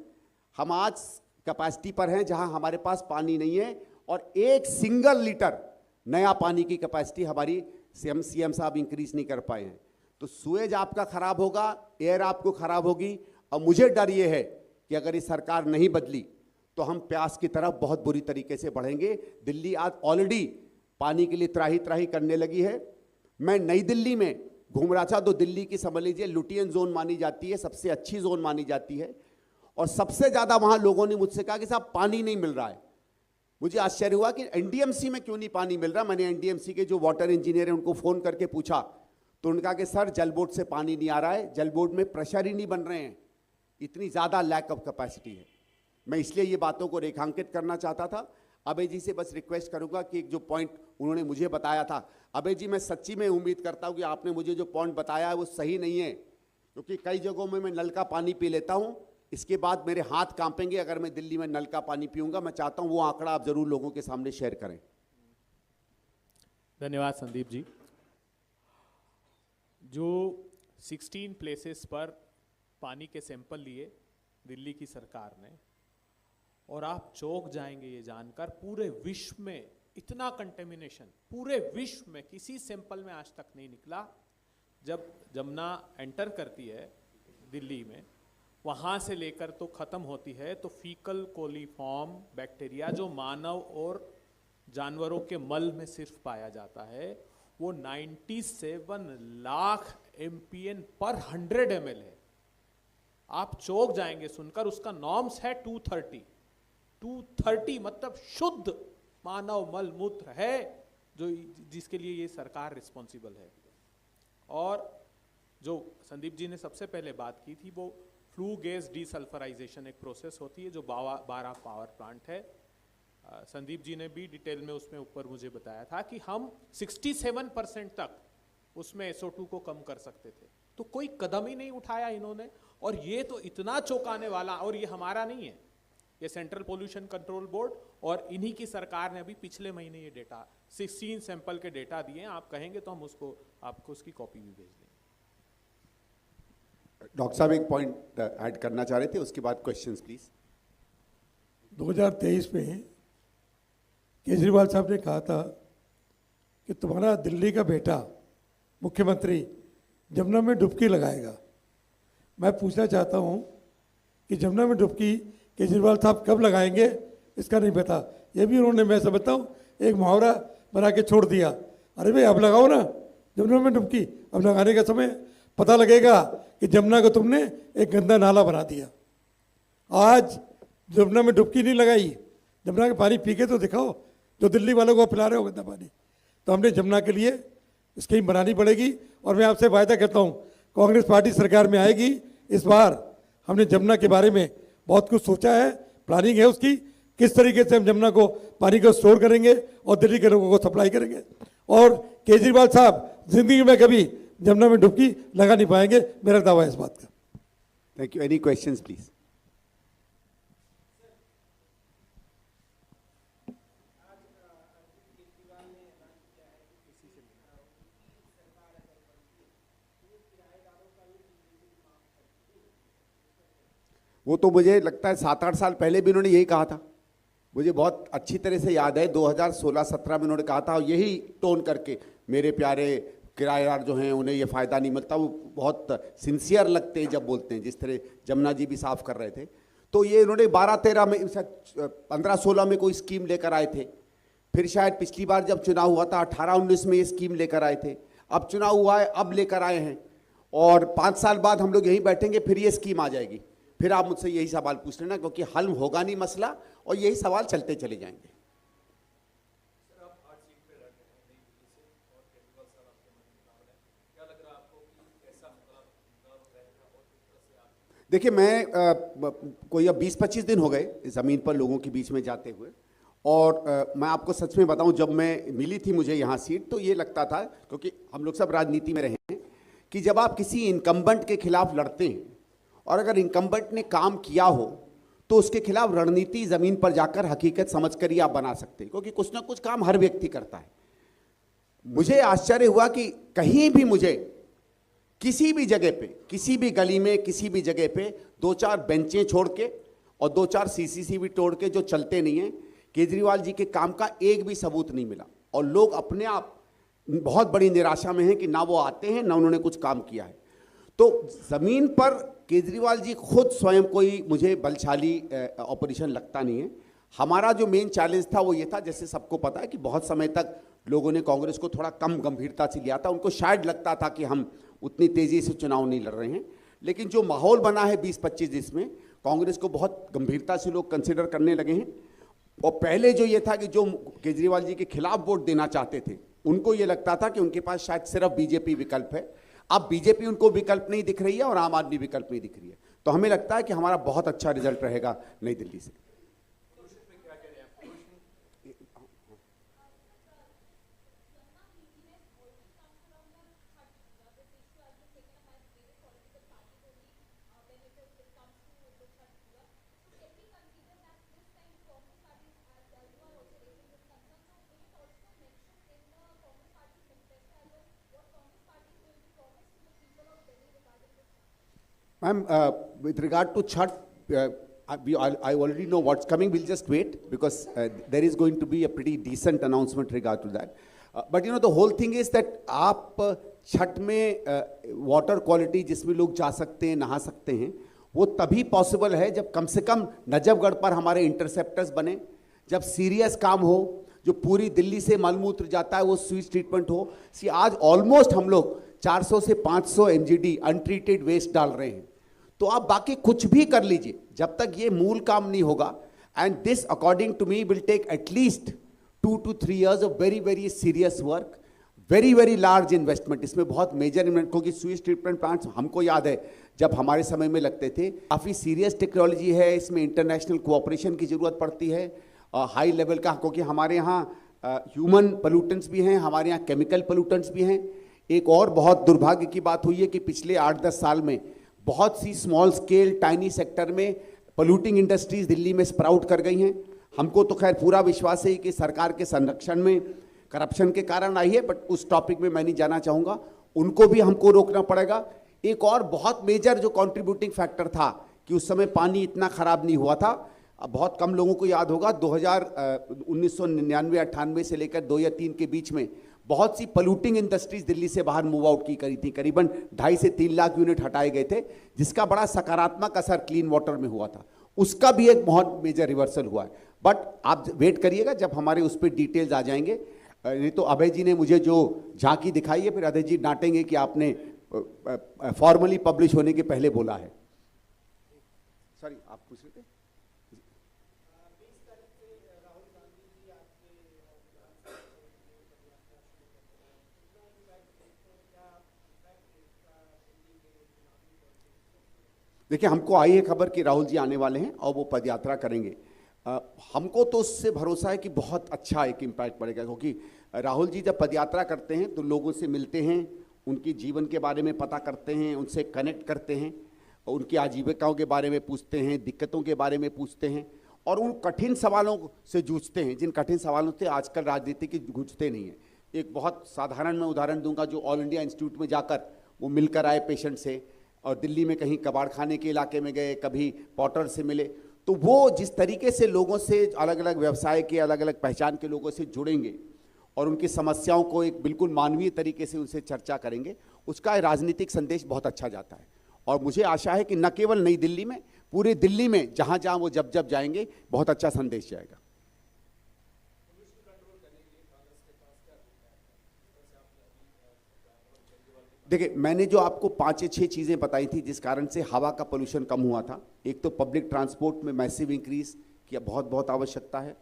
[SPEAKER 2] हम आज कैपेसिटी पर हैं जहां हमारे पास पानी नहीं है, और एक सिंगल लीटर नया पानी की कैपेसिटी हमारी सीएम साहब इंक्रीज नहीं कर पाए हैं। तो सुएज आपका खराब होगा, एयर आपको खराब होगी, और मुझे डर ये है कि अगर ये सरकार नहीं बदली तो हम प्यास की तरफ बहुत बुरी तरीके से बढ़ेंगे। दिल्ली आज ऑलरेडी पानी के लिए त्राही त्राही करने लगी है। मैं नई दिल्ली में घूम रहा था तो दिल्ली की समझ लीजिए लुटियन जोन मानी जाती है, सबसे अच्छी जोन मानी जाती है, और सबसे ज्यादा वहां लोगों ने मुझसे कहा कि साहब पानी नहीं मिल रहा है। मुझे आश्चर्य हुआ कि एनडीएमसी में क्यों नहीं पानी मिल रहा। मैंने एनडीएमसी के जो वाटर इंजीनियर हैं उनको फोन करके पूछा, तो उनका कि सर जल बोर्ड से पानी नहीं आ रहा है, जल बोर्ड में प्रेशर ही नहीं बन रहे हैं, इतनी ज़्यादा लैक ऑफ कैपेसिटी है। मैं इसलिए ये बातों को रेखांकित करना चाहता था। अभय जी से बस रिक्वेस्ट करूंगा कि एक जो पॉइंट उन्होंने मुझे बताया था, अभय जी मैं सच्ची में उम्मीद करता हूं कि आपने मुझे जो पॉइंट बताया है वो सही नहीं है, क्योंकि कई जगहों में मैं नल का पानी पी लेता हूं, इसके बाद मेरे हाथ कांपेंगे अगर मैं दिल्ली में नल का पानी पीऊंगा। मैं चाहता हूं वो आंकड़ा आप जरूर लोगों के सामने शेयर करें।
[SPEAKER 1] धन्यवाद संदीप जी। जो 16 प्लेसेस पर पानी के सैंपल लिए दिल्ली की सरकार ने, और आप चौंक जाएंगे ये जानकर पूरे विश्व में इतना कंटेमिनेशन पूरे विश्व में किसी सैंपल में आज तक नहीं निकला। जब जमुना एंटर करती है दिल्ली में, वहाँ से लेकर तो ख़त्म होती है, तो फीकल कोलीफॉर्म बैक्टीरिया जो मानव और जानवरों के मल में सिर्फ पाया जाता है, वो 97 लाख MPN पर 100 ml है। आप चौंक जाएंगे सुनकर। उसका नॉर्म्स है 230 मतलब शुद्ध मानव मल मूत्र है, जो जिसके लिए ये सरकार रिस्पॉन्सिबल है। और जो संदीप जी ने सबसे पहले बात की थी, वो फ्लू गैस डीसल्फराइजेशन एक प्रोसेस होती है जो 12 पावर प्लांट है। संदीप जी ने भी डिटेल में उसमें ऊपर मुझे बताया था कि हम 67% तक उसमें SO2 को कम कर सकते थे, तो कोई कदम ही नहीं उठाया इन्होंने। और ये तो इतना चौंकाने वाला, और ये हमारा नहीं है, ये सेंट्रल पोल्यूशन कंट्रोल बोर्ड और इन्हीं की सरकार ने अभी पिछले महीने ये डेटा 16 सैंपल के डेटा दिए हैं। आप कहेंगे तो हम आपको उसकी कॉपी भी भेज देंगे।
[SPEAKER 2] डॉक्टर साहब एक पॉइंट ऐड करना चाह रहे थे, उसके बाद क्वेश्चंस प्लीज।
[SPEAKER 4] 2023 में केजरीवाल साहब ने कहा था कि तुम्हारा दिल्ली का बेटा मुख्यमंत्री जमुना में डुबकी लगाएगा। मैं पूछना चाहता हूं कि जमुना में डुबकी केजरीवाल साहब कब लगाएंगे इसका नहीं पता। ये भी उन्होंने, मैं समझता हूँ, एक मुहावरा बना के छोड़ दिया, अरे भाई अब लगाओ ना जमुना में डुबकी। अब लगाने का समय पता लगेगा कि जमुना को तुमने एक गंदा नाला बना दिया। आज जमुना में डुबकी नहीं लगाई, जमुना का पानी पी के तो दिखाओ, जो दिल्ली वालों को पिला रहे हो गंदा पानी। तो हमने जमुना के लिए स्कीम बनानी पड़ेगी, और मैं आपसे वायदा करता हूँ कांग्रेस पार्टी सरकार में आएगी, इस बार हमने जमुना के बारे में बहुत कुछ सोचा है, प्लानिंग है उसकी, किस तरीके से हम जमुना को पानी को स्टोर करेंगे और दिल्ली के लोगों को सप्लाई करेंगे। और केजरीवाल साहब जिंदगी में कभी जमुना में डुबकी लगा नहीं पाएंगे, मेरा दावा है इस बात का।
[SPEAKER 2] Thank you. Any questions please. वो तो मुझे लगता है 7-8 साल पहले भी उन्होंने यही कहा था। मुझे बहुत अच्छी तरह से याद है 2016-17 में उन्होंने कहा था, और यही टोन करके, मेरे प्यारे किराएदार जो हैं उन्हें ये फ़ायदा नहीं मिलता। वो बहुत सिंसियर लगते हैं जब बोलते हैं, जिस तरह जमुना जी भी साफ कर रहे थे। तो ये उन्होंने 12-13 में, 15-16 में कोई स्कीम लेकर आए थे, फिर शायद पिछली बार जब चुनाव हुआ था 18-19 में ये स्कीम लेकर आए थे, अब चुनाव हुआ है अब लेकर आए हैं, और 5 साल बाद हम लोग यहीं बैठेंगे फिर ये स्कीम आ जाएगी, फिर आप मुझसे यही सवाल पूछ लेना, क्योंकि हल होगा नहीं मसला, और यही सवाल चलते चले जाएंगे। देखिए, मैं कोई अब 20-25 दिन हो गए ज़मीन पर लोगों के बीच में जाते हुए, और मैं आपको सच में बताऊं, जब मैं मिली थी मुझे यहाँ सीट, तो ये लगता था, क्योंकि हम लोग सब राजनीति में रहे हैं, कि जब आप किसी इनकम्बेंट के खिलाफ लड़ते हैं और अगर इनकम्बेंट ने काम किया हो तो उसके खिलाफ रणनीति ज़मीन पर जाकर हकीकत समझकर ही आप बना सकते हैं, क्योंकि कुछ ना कुछ काम हर व्यक्ति करता है। मुझे आश्चर्य हुआ कि कहीं भी मुझे किसी भी जगह पे, किसी भी गली में, किसी भी जगह पे 2-4 बेंचें छोड़ के और 2-4 सीसीटीवी तोड़ के जो चलते नहीं हैं, केजरीवाल जी के काम का एक भी सबूत नहीं मिला। और लोग अपने आप बहुत बड़ी निराशा में हैं कि ना वो आते हैं ना उन्होंने कुछ काम किया है। तो ज़मीन पर केजरीवाल जी खुद स्वयं कोई मुझे बलशाली ऑपरेशन लगता नहीं है। हमारा जो मेन चैलेंज था वो ये था, जैसे सबको पता है कि बहुत समय तक लोगों ने कांग्रेस को थोड़ा कम गंभीरता से लिया था। उनको शायद लगता था कि हम उतनी तेज़ी से चुनाव नहीं लड़ रहे हैं, लेकिन जो माहौल बना है 20-25 जिसमें कांग्रेस को बहुत गंभीरता से लोग कंसिडर करने लगे हैं। और पहले जो ये था कि जो केजरीवाल जी के खिलाफ वोट देना चाहते थे, उनको ये लगता था कि उनके पास शायद सिर्फ बीजेपी विकल्प है। अब बीजेपी उनको विकल्प नहीं दिख रही है और आम आदमी विकल्प नहीं दिख रही है। तो हमें लगता है कि हमारा बहुत अच्छा रिजल्ट रहेगा नई दिल्ली से। Ma'am, with regard to Chhath, I already know what's coming. We'll just wait because there is going to be a pretty decent announcement regard to that. But you know, the whole thing is that आप छठ में वाटर क्वालिटी जिसमें लोग जा सकते हैं, नहा सकते हैं, वो तभी पॉसिबल है जब कम से कम नजफगढ़ पर हमारे इंटरसेप्टर्स बने, जब सीरियस काम हो, जो पूरी दिल्ली से मलमूत्र जाता है वो स्वीट ट्रीटमेंट हो। आज ऑलमोस्ट हम लोग 400 से 500 MGD अनट्रीटेड वेस्ट डाल रहे हैं। तो आप बाकी कुछ भी कर लीजिए, जब तक ये मूल काम नहीं होगा, and this according to me will take at least 2 to 3 years of very very serious work, very very large investment. इसमें बहुत मेजर इन्वेस्टमेंट, क्योंकि स्वीट ट्रीटमेंट प्लांट्स हमको याद है जब हमारे समय में लगते थे, काफ़ी सीरियस टेक्नोलॉजी है, इसमें इंटरनेशनल कोऑपरेशन की ज़रूरत पड़ती है, हाई लेवल का, क्योंकि हमारे यहाँ ह्यूमन पोल्यूटेंट्स भी हैं, हमारे यहाँ केमिकल पोल्यूटेंट्स भी हैं। एक और बहुत दुर्भाग्य की बात हुई है कि पिछले 8-10 साल में बहुत C small scale tiny sector में पोल्यूटिंग इंडस्ट्रीज दिल्ली में स्प्राउट कर गई हैं। हमको तो खैर पूरा विश्वास है कि सरकार के संरक्षण में करप्शन के कारण आई है, बट उस टॉपिक में मैं नहीं जाना चाहूँगा, उनको भी हमको रोकना पड़ेगा। एक और बहुत मेजर जो कंट्रीब्यूटिंग फैक्टर था कि उस समय पानी इतना ख़राब नहीं हुआ था। बहुत कम लोगों को याद होगा 1999-98 से लेकर 2 या 3 के बीच में बहुत सी पोल्यूटिंग इंडस्ट्रीज दिल्ली से बाहर मूव आउट की करी थी, करीबन 2.5 से 3 लाख यूनिट हटाए गए थे, जिसका बड़ा सकारात्मक असर क्लीन वाटर में हुआ था। उसका भी एक बहुत मेजर रिवर्सल हुआ है। बट आप वेट करिएगा, जब हमारे उस पर डिटेल्स आ जाएंगे। नहीं तो अभय जी ने मुझे जो झांकी दिखाई है, फिर अभय जी डांटेंगे कि आपने फॉर्मली पब्लिश होने के पहले बोला है। सॉरी, आप पूछ रहे थे? देखिए, हमको आई है खबर कि राहुल जी आने वाले हैं और वो पदयात्रा करेंगे। हमको तो उससे भरोसा है कि बहुत अच्छा एक इम्पैक्ट पड़ेगा, क्योंकि राहुल जी जब पदयात्रा करते हैं तो लोगों से मिलते हैं, उनकी जीवन के बारे में पता करते हैं, उनसे कनेक्ट करते हैं, उनकी आजीविकाओं के बारे में पूछते हैं, दिक्कतों के बारे में पूछते हैं और उन कठिन सवालों से जूझते हैं, जिन कठिन सवालों से आजकल राजनीति की गूंजते नहीं हैं। एक बहुत साधारण मैं उदाहरण दूंगा, जो ऑल इंडिया इंस्टीट्यूट में जाकर वो मिलकर आए पेशेंट से, और दिल्ली में कहीं कबाड़ खाने के इलाके में गए, कभी पॉटर से मिले, तो वो जिस तरीके से लोगों से, अलग अलग व्यवसाय के, अलग अलग पहचान के लोगों से जुड़ेंगे और उनकी समस्याओं को एक बिल्कुल मानवीय तरीके से उनसे चर्चा करेंगे, उसका राजनीतिक संदेश बहुत अच्छा जाता है। और मुझे आशा है कि न केवल नई दिल्ली में, पूरे दिल्ली में जहाँ जहाँ वो जब जब जाएंगे, बहुत अच्छा संदेश जाएगा। देखिए, मैंने जो आपको 5 या 6 चीज़ें बताई थी जिस कारण से हवा का पोल्यूशन कम हुआ था, एक तो पब्लिक ट्रांसपोर्ट में मैसिव इंक्रीज की बहुत आवश्यकता है।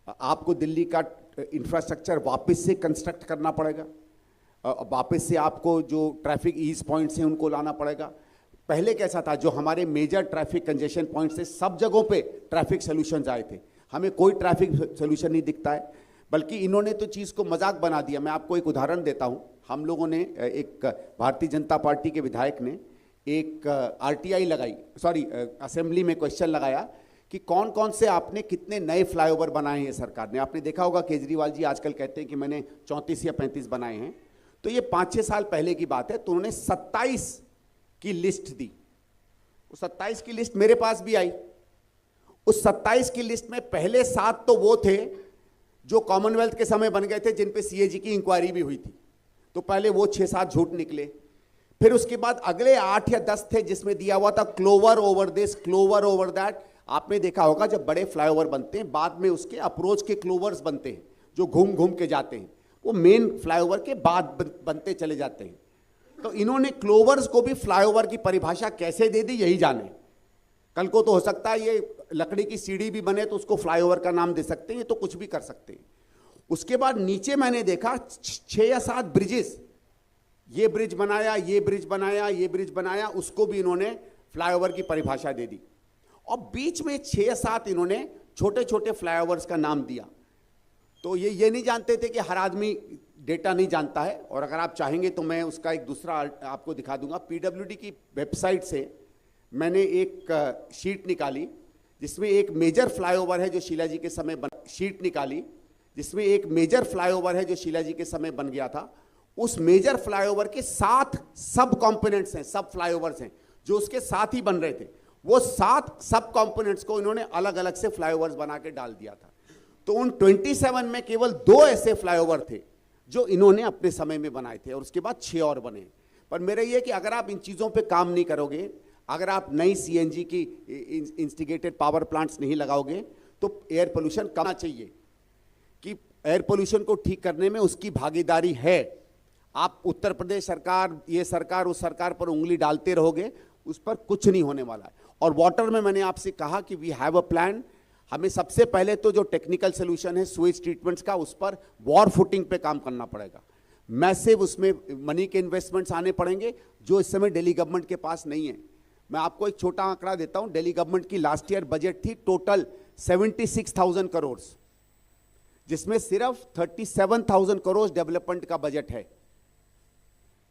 [SPEAKER 2] आपको दिल्ली का इंफ्रास्ट्रक्चर वापस से कंस्ट्रक्ट करना पड़ेगा, वापस से आपको जो ट्रैफिक ईज पॉइंट्स हैं उनको लाना पड़ेगा। पहले कैसा था, जो हमारे मेजर ट्रैफिक कंजेशन पॉइंट से सब जगहों पे ट्रैफिक सॉल्यूशंस आए थे, हमें कोई ट्रैफिक सॉल्यूशन नहीं दिखता है, बल्कि इन्होंने तो चीज़ को मजाक बना दिया। मैं आपको एक उदाहरण देता हूं। हम लोगों ने, एक भारतीय जनता पार्टी के विधायक ने एक आरटीआई लगाई, सॉरी असेंबली में क्वेश्चन लगाया कि कौन कौन से आपने कितने नए फ्लाईओवर बनाए हैं सरकार ने। आपने देखा होगा केजरीवाल जी आजकल कहते हैं कि मैंने 34 या 35 बनाए हैं, तो ये 5-6 साल पहले की बात है। तो उन्होंने 27 की लिस्ट दी। उस 27 की लिस्ट मेरे पास भी आई। उस 27 की लिस्ट में पहले 7 तो वो थे जो कॉमनवेल्थ के समय बन गए थे, जिन पे सीएजी की इंक्वायरी भी हुई थी, तो पहले वो 6-7 झूठ निकले। फिर उसके बाद अगले 8 या 10 थे जिसमें दिया हुआ था clover over this, clover over that. आपने देखा होगा जब बड़े फ्लाईओवर बनते हैं, बाद में उसके अप्रोच के क्लोवर्स बनते हैं जो घूम घूम के जाते हैं, वो मेन फ्लाईओवर के बाद बनते चले जाते हैं। तो इन्होंने क्लोवर्स को भी फ्लाईओवर की परिभाषा कैसे दे दी यही जाने। कल को तो हो सकता है ये लकड़ी की सीढ़ी भी बने तो उसको फ्लाईओवर का नाम दे सकते हैं, ये तो कुछ भी कर सकते हैं। उसके बाद नीचे मैंने देखा 6 या 7 ब्रिजेस, ये ब्रिज बनाया, ये ब्रिज बनाया, ये ब्रिज बनाया, उसको भी इन्होंने फ्लाईओवर की परिभाषा दे दी। और बीच में 6 या 7 इन्होंने छोटे छोटे फ्लाईओवर्स का नाम दिया। तो ये नहीं जानते थे कि हर आदमी डेटा नहीं जानता है। और अगर आप चाहेंगे तो मैं उसका एक दूसरा आपको दिखा दूंगा। पीडब्ल्यूडी की वेबसाइट से मैंने एक शीट निकाली जिसमें एक मेजर फ्लाईओवर है जो शीला जी के समय जिसमें एक मेजर फ्लाईओवर है जो शीला जी के समय बन गया था। उस मेजर फ्लाईओवर के 7 सब कंपोनेंट्स हैं, सब फ्लाईओवर्स हैं जो उसके साथ ही बन रहे थे। वो 7 सब कंपोनेंट्स को इन्होंने अलग अलग से फ्लाईओवर्स बना के डाल दिया था। तो उन 27 में केवल 2 ऐसे फ्लाईओवर थे जो इन्होंने अपने समय में बनाए थे, और उसके बाद 6 और बने। पर मेरा ये कि अगर आप इन चीज़ों पे काम नहीं करोगे, अगर आप नई सीएनजी की इंस्टिगेटेड पावर प्लांट्स नहीं लगाओगे, तो एयर पोल्यूशन कम चाहिए कि एयर पोल्यूशन को ठीक करने में उसकी भागीदारी है। आप उत्तर प्रदेश सरकार, ये सरकार, उस सरकार पर उंगली डालते रहोगे, उस पर कुछ नहीं होने वाला है। और वाटर में मैंने आपसे कहा कि वी हैव अ प्लान। हमें सबसे पहले तो जो टेक्निकल सोल्यूशन है स्वेज ट्रीटमेंट्स का, उस पर वॉर फुटिंग पे काम करना पड़ेगा। मैसिव उसमें मनी के इन्वेस्टमेंट्स आने पड़ेंगे जो इस समय दिल्ली गवर्नमेंट के पास नहीं है। मैं आपको एक छोटा आंकड़ा देता हूं। दिल्ली गवर्नमेंट की लास्ट ईयर बजट थी टोटल 76,000 करोड़, जिसमें सिर्फ 37,000 करोड़ डेवलपमेंट का बजट है।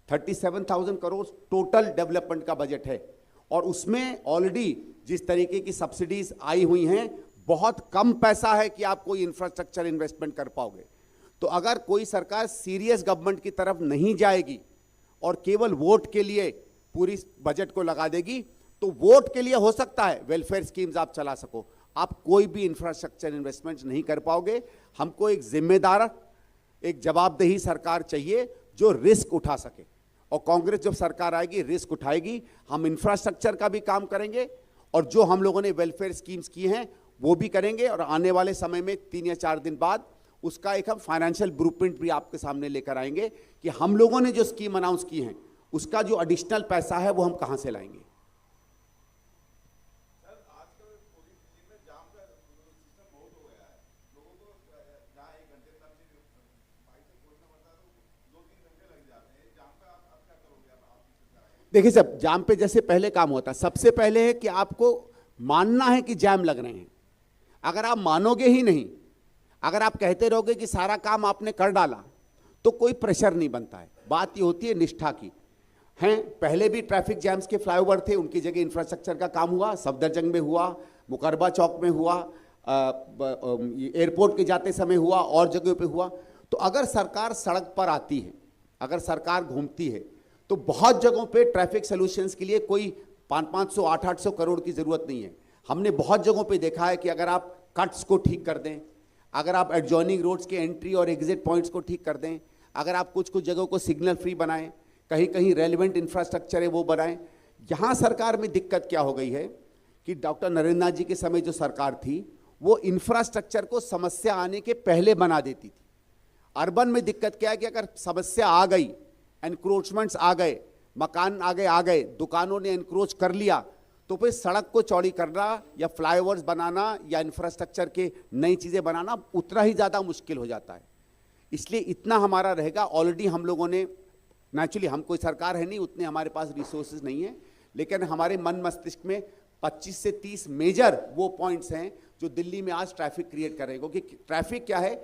[SPEAKER 2] 37,000 करोड़ टोटल डेवलपमेंट का बजट है, और उसमें ऑलरेडी जिस तरीके की सब्सिडीज आई हुई हैं, बहुत कम पैसा है कि आप कोई इंफ्रास्ट्रक्चर इन्वेस्टमेंट कर पाओगे। तो अगर कोई सरकार सीरियस गवर्नमेंट की तरफ नहीं जाएगी और केवल वोट के लिए पूरी बजट को लगा देगी, तो वोट के लिए हो सकता है वेलफेयर स्कीम्स आप चला सको, आप कोई भी इंफ्रास्ट्रक्चर इन्वेस्टमेंट नहीं कर पाओगे। हमको एक जिम्मेदार, एक जवाबदेही सरकार चाहिए जो रिस्क उठा सके, और कांग्रेस जब सरकार आएगी रिस्क उठाएगी। हम इंफ्रास्ट्रक्चर का भी काम करेंगे, और जो हम लोगों ने वेलफेयर स्कीम्स की हैं वो भी करेंगे, और आने वाले समय में 3 या 4 दिन बाद उसका एक हम फाइनेंशियल ब्लूप्रिंट भी आपके सामने लेकर आएंगे कि हम लोगों ने जो स्कीम अनाउंस की हैं उसका जो एडिशनल पैसा है वो हम कहां से लाएंगे। देखिए साहब, जाम पे जैसे पहले काम होता है, सबसे पहले है कि आपको मानना है कि जाम लग रहे हैं। अगर आप मानोगे ही नहीं, अगर आप कहते रहोगे कि सारा काम आपने कर डाला, तो कोई प्रेशर नहीं बनता है। बात ये होती है निष्ठा की। हैं, पहले भी ट्रैफिक जैम्स के फ्लाईओवर थे, उनकी जगह इंफ्रास्ट्रक्चर का काम हुआ, सफदरजंग में हुआ, मुकरबा चौक में हुआ, एयरपोर्ट के जाते समय हुआ, और जगह पे हुआ। तो अगर सरकार सड़क पर आती है, अगर सरकार घूमती है, तो बहुत जगहों पे ट्रैफिक सॉल्यूशंस के लिए कोई 500-500, 800-800 करोड़ की जरूरत नहीं है। हमने बहुत जगहों पे देखा है कि अगर आप कट्स को ठीक कर दें, अगर आप एडजॉइनिंग रोड्स के एंट्री और एग्जिट पॉइंट्स को ठीक कर दें, अगर आप कुछ कुछ जगहों को सिग्नल फ्री बनाएं, कहीं कहीं रेलिवेंट इंफ्रास्ट्रक्चर है वो बनाएं। यहाँ सरकार में दिक्कत क्या हो गई है कि डॉक्टर नरेंद्र नाथ जी के समय जो सरकार थी वो इंफ्रास्ट्रक्चर को समस्या आने के पहले बना देती थी। अर्बन में दिक्कत क्या है कि अगर समस्या आ गई, एनक्रोचमेंट्स आ गए, मकान आ गए, दुकानों ने एनक्रोच कर लिया, तो फिर सड़क को चौड़ी करना या फ्लाईओवर्स बनाना या इंफ्रास्ट्रक्चर के नई चीज़ें बनाना उतना ही ज़्यादा मुश्किल हो जाता है। इसलिए इतना हमारा रहेगा। ऑलरेडी हम लोगों ने, नेचुरली हम कोई सरकार है नहीं, उतने हमारे पास रिसोर्सेज नहीं है, लेकिन हमारे मन मस्तिष्क में 25 से 30 मेजर वो पॉइंट्स हैं जो दिल्ली में आज ट्रैफिक क्रिएट कर रहे हैं। क्योंकि ट्रैफिक क्या है,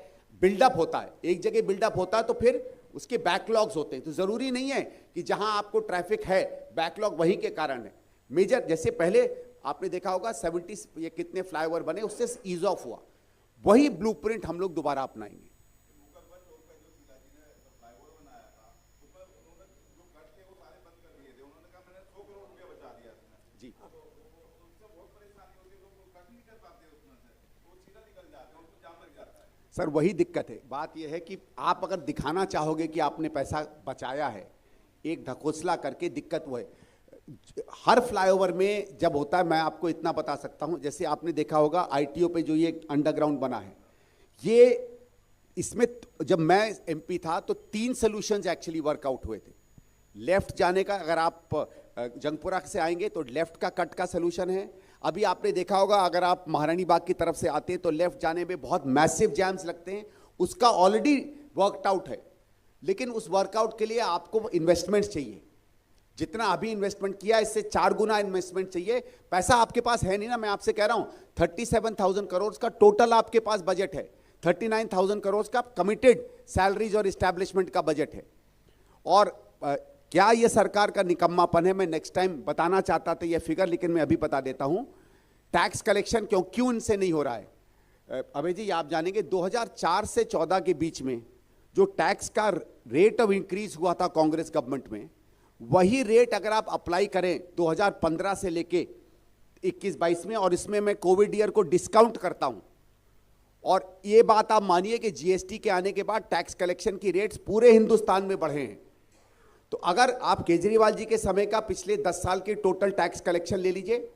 [SPEAKER 2] बिल्डअप होता है, एक जगह बिल्डअप होता है तो फिर उसके बैकलॉग्स होते हैं। तो जरूरी नहीं है कि जहां आपको ट्रैफिक है बैकलॉग वही के कारण है। मेजर जैसे पहले आपने देखा होगा 70 ये कितने फ्लाईओवर बने, उससे ईज ऑफ हुआ, वही ब्लूप्रिंट हम लोग दोबारा अपनाएंगे। जी सर, वही दिक्कत है। बात यह है कि आप अगर दिखाना चाहोगे कि आपने पैसा बचाया है एक ढकोसला करके, दिक्कत वो है। हर फ्लाईओवर में जब होता है, मैं आपको इतना बता सकता हूं, जैसे आपने देखा होगा आईटीओ पे जो ये अंडरग्राउंड बना है, ये इसमें जब मैं एमपी था तो 3 सॉल्यूशंस एक्चुअली वर्कआउट हुए थे। लेफ्ट जाने का, अगर आप जंगपुरा से आएंगे तो लेफ्ट का कट का सलूशन है। अभी आपने देखा होगा अगर आप महारानी बाग की तरफ से आते हैं तो लेफ्ट जाने में बहुत मैसिव जैम्स लगते हैं, उसका ऑलरेडी वर्कड आउट है। लेकिन उस वर्कआउट के लिए आपको इन्वेस्टमेंट चाहिए, जितना अभी इन्वेस्टमेंट किया इससे 4 गुना इन्वेस्टमेंट चाहिए। पैसा आपके पास है नहीं ना, मैं आपसे कह रहा हूं 37,000 करोड़ का टोटल आपके पास बजट है, 39,000 करोड़ का कमिटेड सैलरीज और इस्टेब्लिशमेंट का बजट है। और क्या यह सरकार का निकम्मापन है, मैं नेक्स्ट टाइम बताना चाहता था यह फिगर, लेकिन मैं अभी बता देता हूं। टैक्स कलेक्शन क्यों इनसे नहीं हो रहा है? अभय जी आप जानेंगे 2004 से 14 के बीच में जो टैक्स का रेट ऑफ इंक्रीज हुआ था कांग्रेस गवर्नमेंट में, वही रेट अगर आप अप्लाई करें 2015 से लेके 21-22 में, और इसमें मैं कोविड ईयर को डिस्काउंट करता हूं, और ये बात आप मानिए कि जीएसटी के आने के बाद टैक्स कलेक्शन की रेट्स पूरे हिंदुस्तान में बढ़े हैं। तो अगर आप केजरीवाल जी के समय का पिछले 10 साल के टोटल टैक्स कलेक्शन ले लीजिए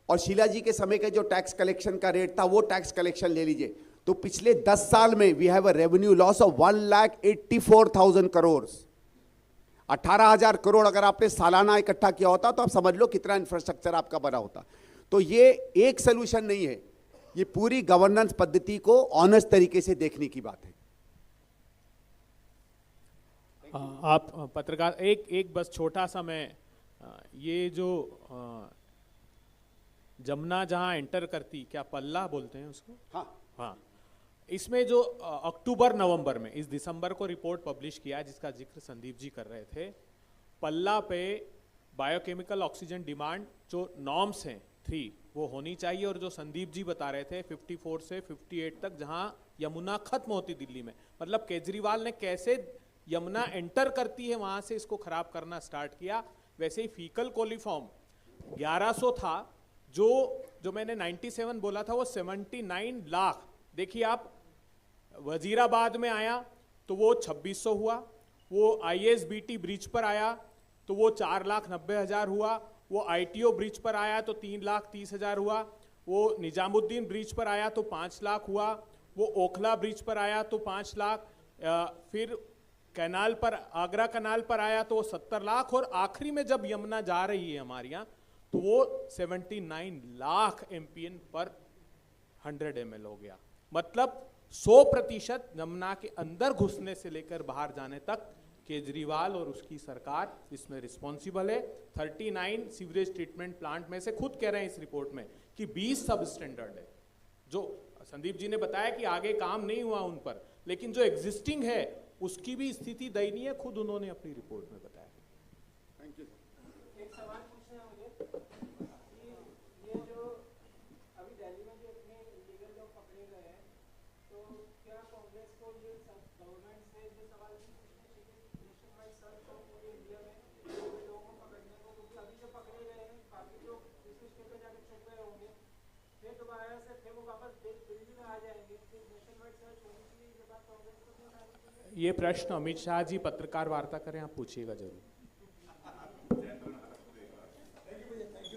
[SPEAKER 2] और शीला जी के समय का जो टैक्स कलेक्शन का रेट था वो टैक्स कलेक्शन ले लीजिए, तो पिछले 10 साल में we have a revenue loss of 1,84,000 crore. 18,000 crore अगर आपने सालाना इकट्ठा किया होता तो आप समझ लो कितना इंफ्रास्ट्रक्चर आपका बना होता। तो ये एक सोल्यूशन नहीं है, ये पूरी गवर्नेंस पद्धति को ऑनेस्ट तरीके से देखने की बात है।
[SPEAKER 1] आप पत्रकार एक बस छोटा सा, मैं ये जो जमुना जहां एंटर करती, क्या पल्ला बोलते हैं उसको? हाँ, इसमें जो अक्टूबर नवंबर में, इस दिसंबर को रिपोर्ट पब्लिश किया जिसका जिक्र संदीप जी कर रहे थे, पल्ला पे बायोकेमिकल ऑक्सीजन डिमांड जो नॉर्म्स हैं 3 वो होनी चाहिए, और जो संदीप जी बता रहे थे 54 से 58 तक जहां यमुना खत्म होती दिल्ली में, मतलब केजरीवाल ने कैसे यमुना एंटर करती है वहां से इसको खराब करना स्टार्ट किया। वैसे ही फीकल कोलिफॉर्म 1100 था, जो मैंने 97 बोला था वो 79 लाख। देखिए आप, वजीराबाद में आया तो वो 2600 हुआ, वो ISBT ब्रिज पर आया तो वो 4,90,000 हुआ, वो ITO ब्रिज पर आया तो 3,30,000 हुआ, वो निजामुद्दीन ब्रिज पर आया तो 5 लाख हुआ, वो ओखला ब्रिज पर आया तो 5 लाख, फिर कैनाल पर, आगरा कैनाल पर आया तो वो 70 लाख, और आखिरी में जब यमुना जा रही है हमारे यहाँ तो वो 79 लाख MPN पर 100 ml हो गया। मतलब 100% यमुना के अंदर घुसने से लेकर बाहर जाने तक केजरीवाल और उसकी सरकार इसमें रिस्पॉन्सिबल है। 39 सीवरेज ट्रीटमेंट प्लांट में से खुद कह रहे हैं इस रिपोर्ट में कि 20 सब स्टैंडर्ड है। जो संदीप जी ने बताया कि आगे काम नहीं हुआ उन पर, लेकिन जो एग्जिस्टिंग है उसकी भी स्थिति दयनीय, खुद उन्होंने अपनी रिपोर्ट में बताया।
[SPEAKER 2] Thank you.
[SPEAKER 5] एक सवाल पूछना है मुझे, ये जो अभी दिल्ली में जो इतने इलीगल लोग पकड़े गए हैं, तो क्या कांग्रेस को ये गवर्नमेंट से जो सवाल नेशन वाइड सर्च हो पूरे इंडिया में लोगों को पकड़ने को, क्योंकि अभी जो पकड़े गए हैं बाकी लोग दूसरे स्टेट पे जाकर छुप गए होंगे, फिर दोबारा से फिर वो वापस दिल्ली में आ जाएंगे, फिर नेशन वाइड सर्च होनी चाहिए, ये बात कांग्रेस को नहीं उठानी चाहिए।
[SPEAKER 1] ये प्रश्न अमित शाह जी पत्रकार वार्ता करें, आप पूछिएगा जरूर।